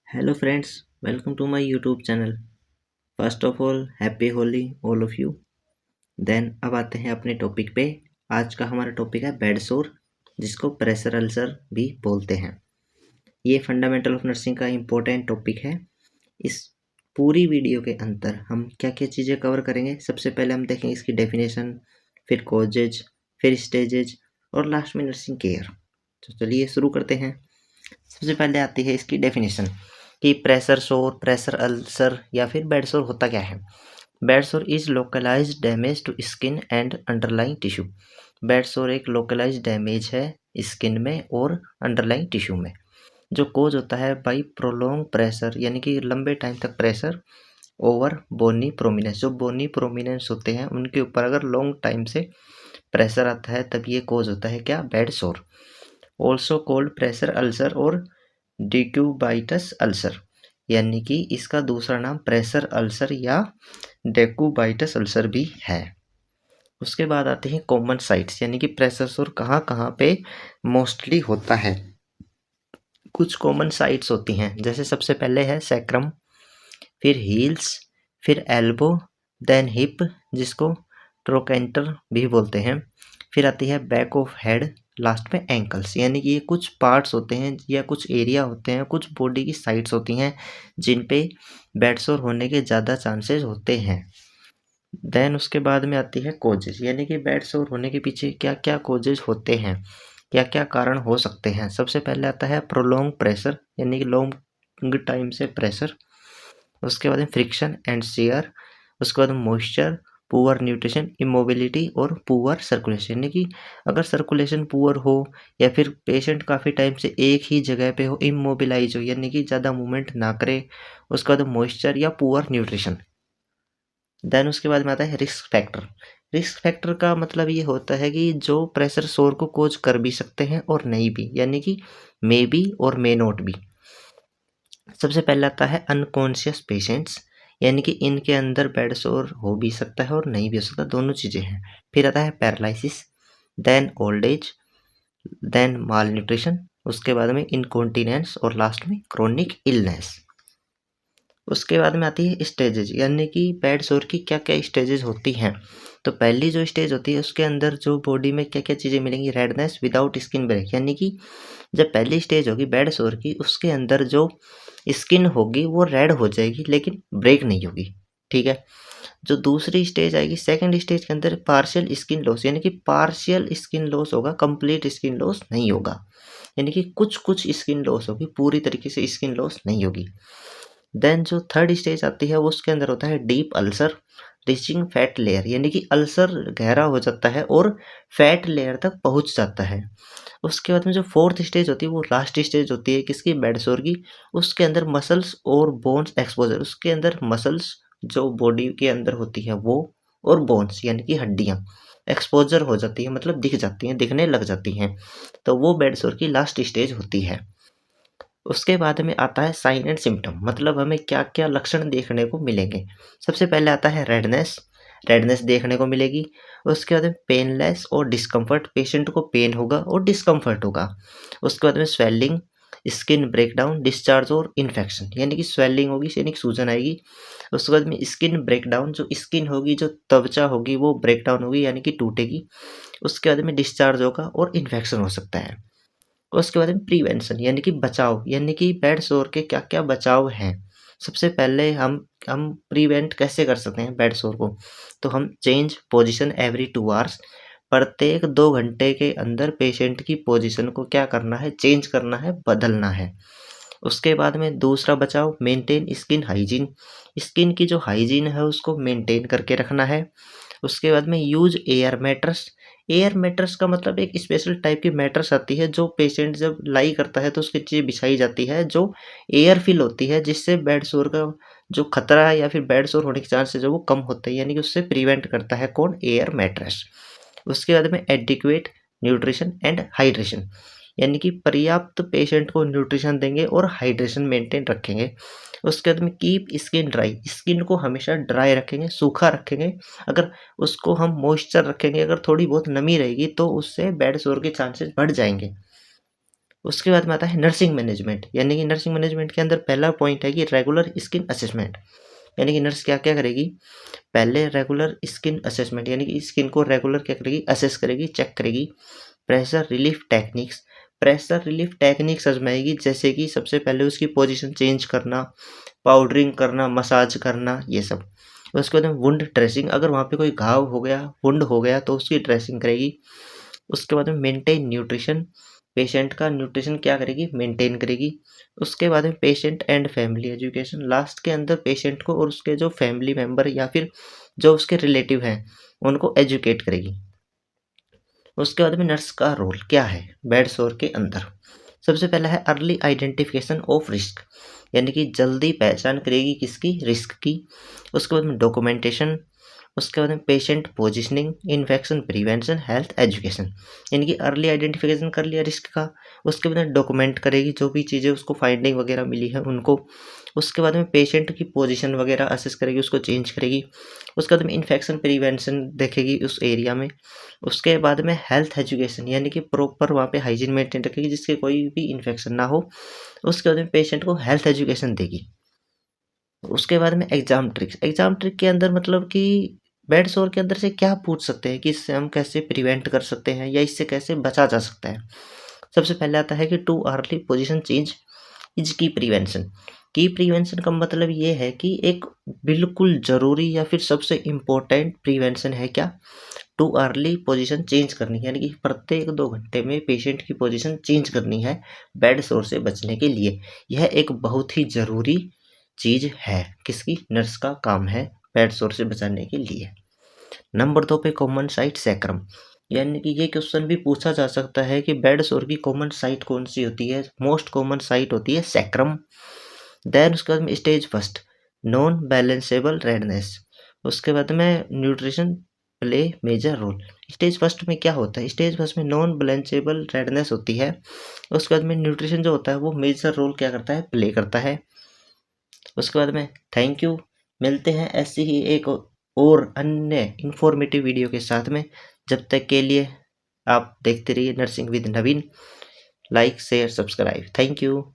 Hello friends, welcome to my YouTube channel. First of all happy Holi all of you. Then अब आते हैं अपने topic पे। आज का हमारा टॉपिक है बेड सोर, जिसको प्रेशर अल्सर भी बोलते हैं। ये फंडामेंटल ऑफ नर्सिंग का इम्पोर्टेंट टॉपिक है। इस पूरी वीडियो के अंदर हम क्या क्या चीज़ें कवर करेंगे, सबसे पहले हम देखेंगे इसकी डेफिनेशन, फिर कॉजेज, फिर स्टेजेज और लास्ट में नर्सिंग केयर। तो चलिए शुरू करते हैं। सबसे पहले आती है इसकी डेफिनेशन कि प्रेशर सोर, प्रेशर अल्सर या फिर बेड सोर होता क्या है। Bed sore is localized damage to skin and underlying tissue. Bed sore एक लोकलाइज्ड डैमेज है स्किन में और अंडरलाइंग टिश्यू में, जो कोज होता है बाई प्रोलॉन्ग प्रेशर, यानी कि लंबे टाइम तक प्रेशर ओवर बोनी प्रोमिनेंस। जो बोनी प्रोमिनेंस होते हैं उनके ऊपर अगर लॉन्ग टाइम से प्रेशर आता है तब ये कोज होता है क्या, बेड सोर। ऑल्सो कोल्ड प्रेशर अल्सर और डिक्यूबाइटस अल्सर, यानी कि इसका दूसरा नाम प्रेशर अल्सर या डेक्यूबाइटस अल्सर भी है। उसके बाद आते हैं कॉमन साइट्स, यानी कि प्रेशर सोर कहाँ कहाँ पे मोस्टली होता है। कुछ कॉमन साइट्स होती हैं, जैसे सबसे पहले है सैक्रम, फिर हील्स, फिर एल्बो, देन हिप जिसको ट्रोकेंटर भी बोलते हैं, फिर आती है बैक ऑफ हेड, लास्ट में एंकल्स। यानी कि ये कुछ पार्ट्स होते हैं या कुछ एरिया होते हैं, कुछ बॉडी की साइट्स होती हैं जिन पे बेड सोर होने के ज़्यादा चांसेस होते हैं। देन उसके बाद में आती है कोजेज, यानी कि बेड सोर होने के पीछे क्या क्या कोजेज होते हैं, क्या क्या कारण हो सकते हैं। सबसे पहले आता है प्रोलॉन्ग प्रेशर, यानी कि लॉन्ग टाइम से प्रेशर। उसके बाद में फ्रिक्शन एंड शेयर। उसके बाद मॉइस्चर, पुअर न्यूट्रिशन, इमोबिलिटी और पुअर सर्कुलेशन, यानी कि अगर सर्कुलेशन पुअर हो या फिर पेशेंट काफ़ी टाइम से एक ही जगह पे हो, इमोबिलाइज हो, यानी कि ज़्यादा मूवमेंट ना करे। उसके बाद मॉइस्चर या पुअर न्यूट्रिशन। देन उसके बाद में आता है रिस्क फैक्टर। रिस्क फैक्टर का मतलब ये होता है कि जो प्रेशर सोर को कोज कर भी सकते हैं और नहीं भी, यानी कि मे बी और मे नॉट भी। सबसे पहले आता है अनकॉन्शियस पेशेंट्स, यानी कि इनके अंदर बेड सोर हो भी सकता है और नहीं भी हो सकता, दोनों चीज़ें हैं। फिर आता है paralysis, then old age, then malnutrition, उसके बाद में इनकॉन्टिनेंस और लास्ट में क्रोनिक इलनेस। उसके बाद में आती है स्टेजेज, यानी कि बेड सोर की क्या क्या स्टेजेज होती हैं। तो पहली जो स्टेज होती है उसके अंदर जो बॉडी में क्या क्या चीज़ें मिलेंगी, रेडनेस विदाउट स्किन ब्रेक, यानी कि जब पहली स्टेज होगी बेड सोर की, उसके अंदर जो स्किन होगी वो रेड हो जाएगी लेकिन ब्रेक नहीं होगी, ठीक है। जो दूसरी स्टेज आएगी, सेकंड स्टेज के अंदर पार्शियल स्किन लॉस, यानी कि पार्शियल स्किन लॉस होगा, कंप्लीट स्किन लॉस नहीं होगा, यानी कि कुछ कुछ स्किन लॉस होगी, पूरी तरीके से स्किन लॉस नहीं होगी। देन जो थर्ड स्टेज आती है वो उसके अंदर होता है deep ulcer, reaching fat layer, यानी कि अल्सर गहरा हो जाता है और फैट लेयर तक पहुंच जाता है। उसके बाद में जो फोर्थ स्टेज होती है वो लास्ट स्टेज होती है किसकी, बेड सोर की। उसके अंदर मसल्स और बोन्स एक्सपोजर, उसके अंदर मसल्स जो बॉडी के अंदर होती है वो, और बोन्स यानी कि हड्डियां एक्सपोजर हो जाती है, मतलब दिख जाती हैं, दिखने लग जाती हैं। तो वो बेड सोर की लास्ट स्टेज होती है। उसके बाद में आता है साइन एंड सिम्टम, मतलब हमें क्या क्या लक्षण देखने को मिलेंगे। सबसे पहले आता है रेडनेस, रेडनेस देखने को मिलेगी। उसके बाद में पेनलेस और डिस्कम्फर्ट, पेशेंट को पेन होगा और डिस्कम्फर्ट होगा। उसके बाद में स्वेलिंग, स्किन ब्रेकडाउन, डिस्चार्ज और इन्फेक्शन, यानी कि स्वेलिंग होगी यानी कि सूजन आएगी। उसके बाद में स्किन ब्रेकडाउन, जो स्किन होगी, जो त्वचा होगी वो ब्रेकडाउन होगी यानी कि टूटेगी। उसके बाद में डिस्चार्ज होगा और इन्फेक्शन हो सकता है। उसके बाद में प्रिवेंशन, यानी कि बचाव, यानी कि बेड सोर के क्या क्या बचाव हैं। सबसे पहले हम प्रिवेंट कैसे कर सकते हैं बेड सोर को, तो हम चेंज पोजीशन एवरी 2 आवर्स, प्रत्येक 2 घंटे के अंदर पेशेंट की पोजीशन को क्या करना है, चेंज करना है, बदलना है। उसके बाद में दूसरा बचाव, मेंटेन स्किन हाइजीन, स्किन की जो हाइजीन है उसको मेंटेन करके रखना है। उसके बाद में use air mattress, air mattress का मतलब एक स्पेशल टाइप की मैट्रेस आती है जो पेशेंट जब लाई करता है तो उसके नीचे बिछाई जाती है, जो एयर फिल होती है, जिससे बेड सोर का जो खतरा है या फिर बेड सोर होने के चांसेस है वो कम होते हैं, यानी कि उससे प्रिवेंट करता है कौन, एयर मैट्रेस। उसके बाद में एडिक्वेट न्यूट्रिशन एंड हाइड्रेशन, यानी कि पर्याप्त पेशेंट को न्यूट्रिशन देंगे और हाइड्रेशन मेंटेन रखेंगे। उसके बाद में कीप स्किन ड्राई, स्किन को हमेशा ड्राई रखेंगे, सूखा रखेंगे। अगर उसको हम मॉइस्चर रखेंगे, अगर थोड़ी बहुत नमी रहेगी तो उससे बेड सोर के चांसेस बढ़ जाएंगे। उसके बाद में आता है नर्सिंग मैनेजमेंट, यानी कि नर्सिंग मैनेजमेंट के अंदर पहला पॉइंट है कि रेगुलर स्किन असेसमेंट, यानी कि नर्स क्या क्या करेगी, पहले रेगुलर स्किन असेसमेंट, यानी कि स्किन को रेगुलर क्या करेगी, असेस करेगी, चेक करेगी। Pressure relief techniques, pressure relief techniques आजमाएगी, जैसे कि सबसे पहले उसकी पोजीशन चेंज करना, पाउडरिंग करना, मसाज करना, ये सब। उसके बाद में वुंड ड्रेसिंग, अगर वहाँ पे कोई घाव हो गया, वुंड हो गया तो उसकी ड्रेसिंग करेगी। उसके बाद में मेंटेन न्यूट्रिशन, पेशेंट का न्यूट्रिशन क्या करेगी, मेंटेन करेगी। उसके बाद में patient and family education, last के अंदर पेशेंट को और उसके जो फैमिली मेंबर या फिर जो उसके रिलेटिव हैं उनको एजुकेट करेगी। उसके बाद में नर्स का रोल क्या है बेड सोर के अंदर, सबसे पहला है अर्ली आइडेंटिफिकेशन ऑफ रिस्क, यानी कि जल्दी पहचान करेगी किसकी, रिस्क की। उसके बाद में डॉक्यूमेंटेशन, उसके बाद में patient positioning, infection prevention, health education, यानी कि अर्ली आइडेंटिफिकेशन कर लिया रिस्क का। उसके बाद में डॉक्यूमेंट करेगी जो भी चीज़ें उसको फाइंडिंग वगैरह मिली है उनको। उसके बाद में पेशेंट की पोजीशन वगैरह असेस करेगी, उसको चेंज करेगी। उसके बाद में इन्फेक्शन प्रिवेंशन देखेगी उस एरिया में। उसके बाद में हेल्थ एजुकेशन, यानी कि प्रॉपर वहाँ पे हाइजीन मेंटेन रखेगी जिससे कोई भी इन्फेक्शन ना हो। उसके बाद में पेशेंट को हेल्थ एजुकेशन देगी। उसके बाद में एग्जाम ट्रिक्स, एग्जाम ट्रिक के अंदर मतलब कि बेड सोर के अंदर से क्या पूछ सकते हैं कि इससे हम कैसे प्रिवेंट कर सकते हैं या इससे कैसे बचा जा सकता है। सबसे पहले आता है कि too early position change is की प्रिवेंशन। की प्रिवेंशन का मतलब ये है कि एक बिल्कुल ज़रूरी या फिर सबसे इम्पोर्टेंट प्रिवेंशन है क्या, टू अर्ली पोजीशन चेंज करनी है, यानी कि प्रत्येक 2 घंटे में पेशेंट की पोजीशन चेंज करनी है बेड सोर से बचने के लिए। यह एक बहुत ही ज़रूरी चीज़ है, किसकी, नर्स का काम है बेड सोर से बचाने के लिए। नंबर 2 पे कॉमन साइट सैक्रम, यानी कि ये क्वेश्चन भी पूछा जा सकता है कि बेड सोर की कॉमन साइट कौन सी होती है, मोस्ट कॉमन साइट होती है सैक्रम। देन उसके बाद में stage first non blanchable redness, उसके बाद में nutrition play major role. Stage first में क्या होता है, स्टेज फर्स्ट में नॉन बैलेंसेबल रेडनेस होती है। उसके बाद में न्यूट्रिशन जो होता है वो मेजर रोल क्या करता है, प्ले करता है। उसके बाद में थैंक यू, मिलते हैं ऐसी ही एक और अन्य इंफॉर्मेटिव वीडियो के साथ में। जब तक के लिए आप देखते रहिए nursing with Naveen. Like share subscribe, thank you.